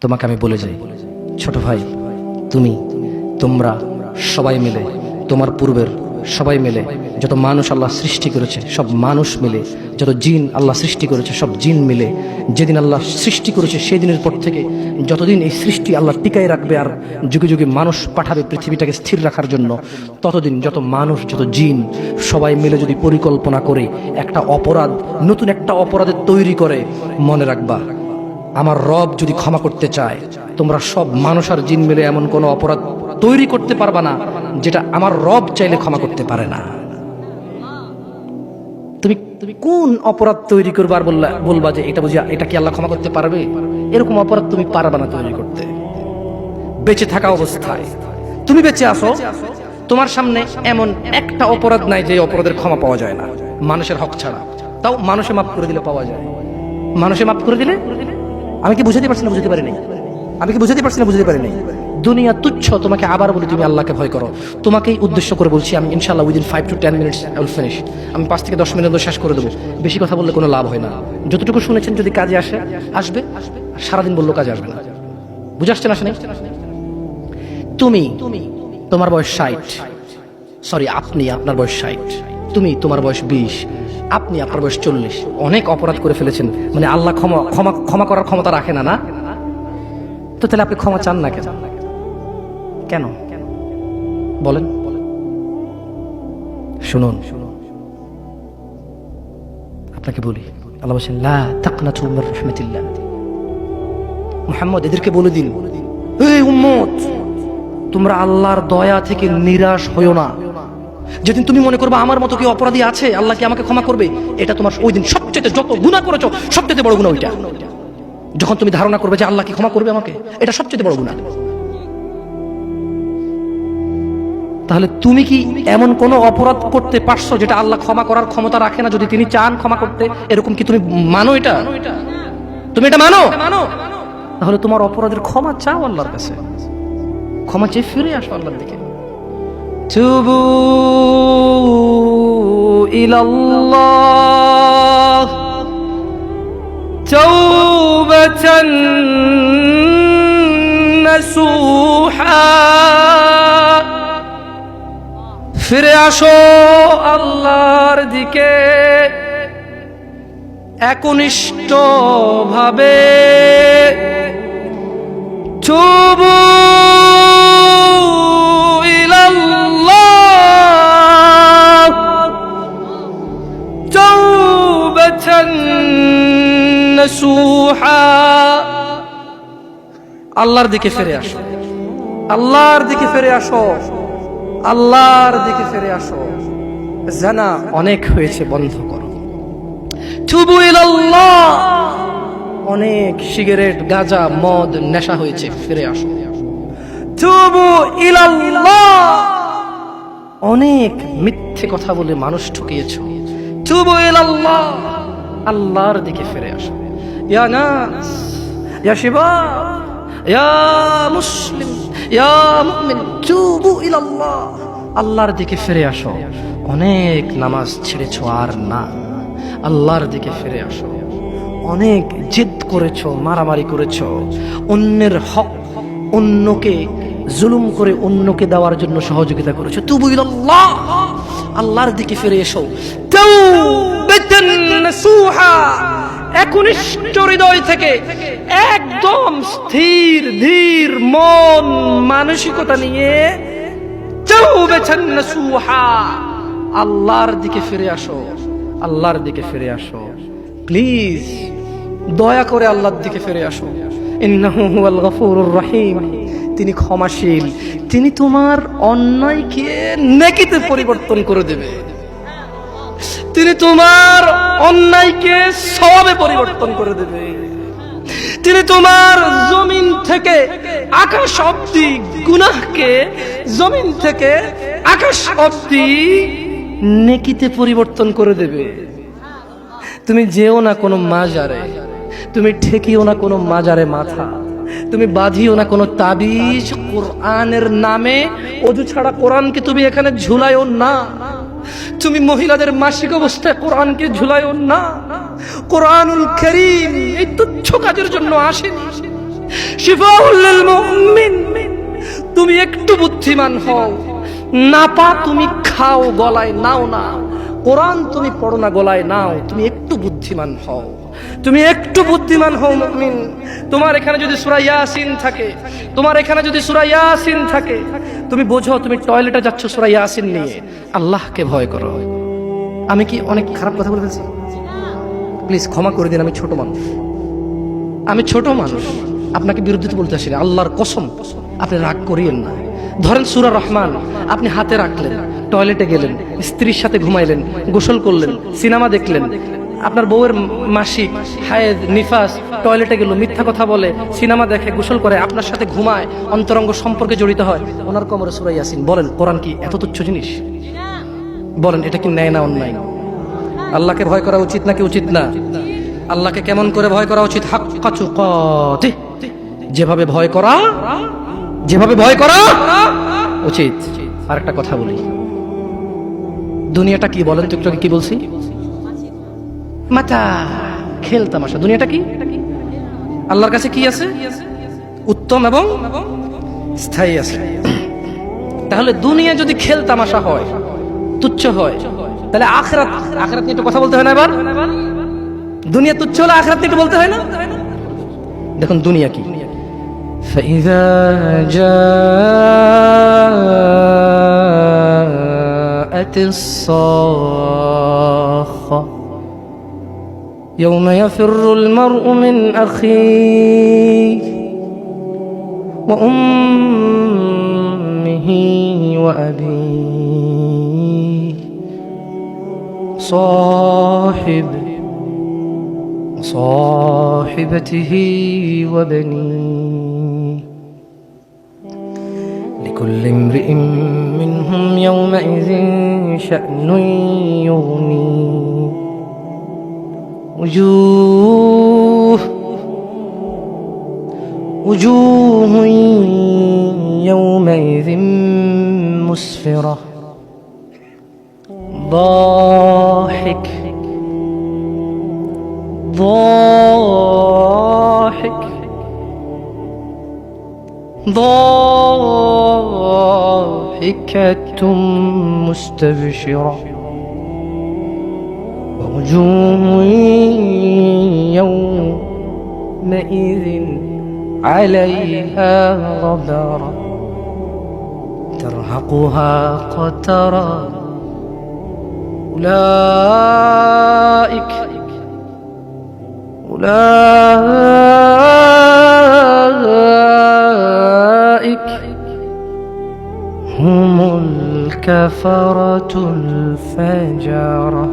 তোমাকে আমি বলে যাই, ছোট ভাই, তুমি, তোমরা সবাই মিলে, তোমার পূর্বের সবাই মিলে, যত মানুষ আল্লাহ সৃষ্টি করেছে সব মানুষ মিলে, যত জিন আল্লাহ সৃষ্টি করেছে সব জিন মিলে, যেদিন আল্লাহ সৃষ্টি করেছে সেই দিনের পর থেকে যতদিন এই সৃষ্টি আল্লাহ টিকায় রাখবে আর যুগে যুগে মানুষ পাঠাবে পৃথিবীটাকে স্থির রাখার জন্য, ততদিন যত মানুষ যত জিন সবাই মিলে যদি পরিকল্পনা করে একটা অপরাধ, নতুন একটা অপরাধের তৈরি করে, মনে রাখবা আমার রব যদি ক্ষমা করতে চায়, তোমরা সব মানুষ আর জিন মিলে এমন কোনো অপরাধ তৈরি করতে পারবা না যেটা আমার রব চাইলে ক্ষমা করতে পারে না। তুমি কোন অপরাধ তৈরি করবা আর বলবা যে এটা বুঝিয়া এটা কি আল্লাহ ক্ষমা করতে পারবে? এরকম অপরাধ তুমি পারবা না তৈরি করতে। বেঁচে থাকা অবস্থায় তুমি বেঁচে আসো, তোমার সামনে এমন একটা অপরাধ নাই যে অপরাধের ক্ষমা পাওয়া যায় না, মানুষের হক ছাড়া। তাও মানুষে মাফ করে দিলে পাওয়া যায়। মানুষে মাফ করে দিলে, আমি কি বুঝাতে পারছি না? বুঝতে পারি নাই। আমি কি বুঝাতে পারছি না? বুঝতে পারি নাই। দুনিয়া তুচ্ছ। তোমাকে আবার বলি, তুমি আল্লাহকে ভয় করো। তোমাকেই উদ্দেশ্য করে বলছি আমি, ইনশাআল্লাহ within 5 to 10 minutes I will finish। আমি 5 থেকে 10 মিনিট শেষ করে দেবো। বেশি কথা বললে কোনো লাভ হয় না। যতটুকু শুনেছেন যদি কাজে আসবে, সারাদিন বললো কাজে আসবে না। বুঝে আসছে না? আসে নাই? তুমি, তোমার বয়স 60, সরি আপনি, আপনার বয়স 60, তুমি, তোমার বয়স 20, আপনি, আপনার বয়স 40। অনেক অপরাধ করে ফেলেছেন, মানে আল্লাহ ক্ষমা করার ক্ষমতা রাখে না, না? তো তাহলে আপনি ক্ষমা চান না কেন? কেন বলেন? শুনুন, আপনাকে বলি, আল্লাহ বলেন লা তাকনাতু মির রাহমাতিল্লাহ। মুহাম্মদ এদেরকে বলে দিন, এই উম্মত, তোমরা আল্লাহর দয়া থেকে নিরাশ হইও না। যেদিন তুমি মনে করবে আমার মতো কি অপরাধী আছে, আল্লাহ কি আমাকে ক্ষমা করবে, এটা তোমার ওই দিন সবচেয়ে, যত গুনাহ করেছো সবচেয়ে বড় গুনাহ ওইটা। যখন তুমি ধারণা করবে যে আল্লাহ কি ক্ষমা করবে আমাকে, এটা সবচেয়ে বড় গুনাহ। তাহলে তুমি কি এমন কোন অপরাধ করতে পারছো যেটা আল্লাহ ক্ষমা করার ক্ষমতা রাখে না যদি তিনি চান ক্ষমা করতে? এরকম কি তুমি মানো? এটা তুমি এটা মানো? তাহলে তোমার অপরাধের ক্ষমা চাও আল্লাহর কাছে, ক্ষমা চেয়ে ফিরে আসো আল্লাহর দিকে। তুবু ইলাল্লাহ তাওবাতান নাসুহা। ফিরে আসো আল্লাহর দিকে একনিষ্ঠ ভাবে। তুবু ইলাল্লাহ তাওবাতান নাসুহা। আল্লাহর দিকে ফিরে আসো, আল্লাহর দিকে ফিরে আসো, আল্লাহর দিকে ফিরে আসো। জানা অনেক হয়েছে, বন্ধ করো। তুবু ইলাল্লাহ, অনেক সিগারেট, গাঁজা, মদ, নেশা হয়েছে, ফিরে আসো। তুবু ইলাল্লাহ, অনেক মিথ্যে কথা বলে মানুষ ঠকিয়েছো। তুবু ইলাল্লাহ, আল্লাহর দিকে ফিরে আসো। ইয়া নাস, ইয়া শিবাব, ইয়া মুসলিম, ইয়া মুমিন, তুবু ইলাল্লাহ, আল্লাহর দিকে ফিরে আসো। অনেক নামাজ ছেড়েছো আর না, আল্লাহর দিকে ফিরে আসো। অনেক জিদ করেছো, মারামারি করেছো, অন্যের হক, অন্যকে জুলুম করে অন্যকে দেওয়ার জন্য সহযোগিতা করেছো। তুবু ইলাল্লাহ, আল্লাহর দিকে ফিরে এসো। তাওবাতান নাসুহা, একনিষ্ঠ হৃদয় থেকে, একদম স্থির ধীর মন মানসিকতা নিয়ে তাওবাতান নাসুহা, আল্লাহর দিকে ফিরে আসো, আল্লাহর দিকে ফিরে আসো। প্লিজ দয়া করে আল্লাহর দিকে ফিরে আসো। ইন্নাহু হুয়াল গফুরুর রহিম, তিনি ক্ষমাশীল, তিনি তোমার অন্যায়কে নেকিতে পরিবর্তন করে দেবে, তিনি তোমার অন্যায়কে সওয়াবে পরিবর্তন করে দেবে, তিনি তোমার জমিন থেকে আকাশ অবধি গুনাহকে জমিন থেকে আকাশ অবধি নেকিতে পরিবর্তন করে দেবে। তুমি যেও না কোনো মাজারে, তুমি ঠেকিও না কোনো মাজারে মাথা, তুমি বাঁধিও না কোনো তাবিজ। কোরআনের নামে ওযু ছাড়া কোরআনকে তুমি এখানে ঝুলাইও না। তুমি মহিলাদের মাসিক অবস্থায় কোরআনকে ঝুলাইও না। কোরআনুল কারীম এই তুচ্ছ কাজের জন্য আসেনি। শিফাউল লিল মুমিন। তুমি একটু বুদ্ধিমান হও, নাপা তুমি খাও গলায় নাও না, কোরআন তুমি পড়ো না গলায় নাও, তুমি একটু বুদ্ধিমান হও, তুমি একটু বুদ্ধিমান হও মুমিন। তোমার এখানে যদি সূরা ইয়াসিন থাকে, তোমার এখানে যদি সূরা ইয়াসিন থাকে, তুমি বোঝো তুমি টয়লেটে যাচ্ছ সূরা ইয়াসিন নিয়ে, আল্লাহকে ভয় করো। আমি কি অনেক খারাপ কথা বলে ফেলছি? প্লিজ ক্ষমা করে দিন, আমি ছোট মানুষ, আমি ছোট মানুষ, আপনাকে বিরুদ্ধে বলতে আসিনি, আল্লাহর কসম আপনি রাগ করিয়েন না। ধরেন সূরা রহমান আপনি হাতে রাখলেন, টয়লেটে গেলেন, স্ত্রীর সাথে ঘুমাইলেন, গোসল করলেন, সিনেমা দেখলেন, আপনার বউয়ের মাসিক, হায়েদ, নিফাস, টয়লেটে গেল, মিথ্যা কথা বলে, সিনেমা দেখে, গোসল করে, আপনার সাথে ঘুমায়, অন্তরঙ্গ সম্পর্কে জড়িত হয়, ওনার কোমরে সূরা ইয়াসিন। বলেন কোরআন কি এত তুচ্ছ জিনিস? বলেন এটা কি ন্যায় না অন্যায়? আল্লাহকে ভয় করা উচিত নাকি উচিত না? আল্লাহকে কেমন করে ভয় করা উচিত? হাক্কা তুকাতিহ, যেভাবে ভয় করা, যেভাবে ভয় করা উচিত। আরেকটা কথা বলি, দুনিয়াটা কি বলেন তো? একটু আগে কি বলছি? মাতা, খেল তামাশা। দুনিয়াটা কি? আল্লাহর কাছে কি আছে? উত্তম এবং স্থায়ী আছে। তাহলে দুনিয়া যদি খেল তামাশা হয়, তুচ্ছ হয়, তাহলে আখিরাত, আখিরাত নিয়ে একটু কথা বলতে হয় না? এবার দুনিয়া তুচ্ছ হলে আখিরাত নিয়ে একটু বলতে হয় না? দেখুন দুনিয়া কি। فإذا جاءت الصاخة يوم يفر المرء من أخيه وأمه وأبيه صاحبته وبنيه لكل امرئ منهم يومئذ شأن يغنيه وجوه يومئذ مسفرة ضاحك ضاحكة مستبشرة ووجوه يومئذ عليها غبرة ترهقها قترة أولئك هم الكفرة الفجرة.